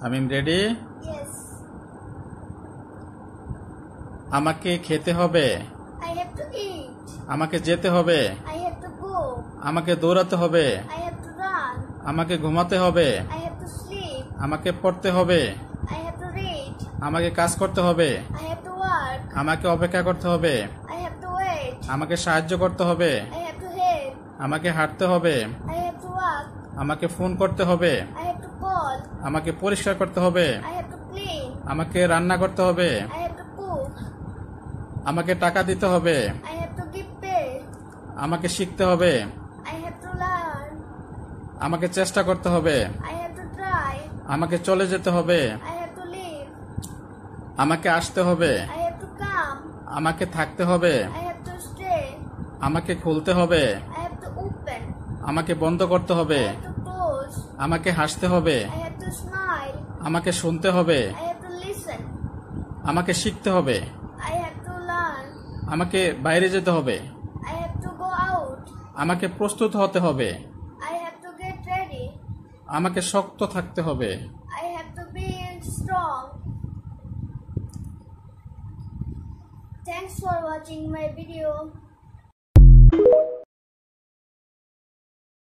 I'm ready. Yes. আমাকে খেতে হবে। I have to eat. আমাকে যেতে হবে। I have to go. আমাকে দৌড়াতে হবে। I have to run. আমাকে ঘুমাতে হবে। I have to sleep. আমাকে পড়তে হবে। I have to read. আমাকে কাজ করতে হবে। I have to work. আমাকে অপেক্ষা করতে হবে। I have to wait. আমাকে সাহায্য করতে হবে। I have to help. আমাকে হাঁটতে হবে। I have to walk. আমাকে ফোন করতে হবে। I have to call. আমাকে পরিষ্কার করতে হবে। I have to clean. আমাকে রান্না করতে হবে। I have to cook. আমাকে টাকা দিতে হবে। I have to give pay. আমাকে শিখতে হবে। I have to learn. আমাকে চেষ্টা করতে হবে। I have to try. আমাকে চলে যেতে হবে। I have to leave. আমাকে আসতে হবে। I have to come. আমাকে থাকতে হবে। I have to stay. আমাকে খুলতে হবে। I have to open. আমাকে বন্ধ করতে হবে। I have to close. আমাকে হাসতে হবে। I have to smile. আমাকে শুনতে হবে। I have to listen. আমাকে শিখতে হবে। I have to learn. আমাকে বাইরে যেতে হবে। I have to go out. আমাকে প্রস্তুত হতে হবে। I have to get ready. আমাকে শক্ত থাকতে হবে। I have to be strong. Thanks for watching my video.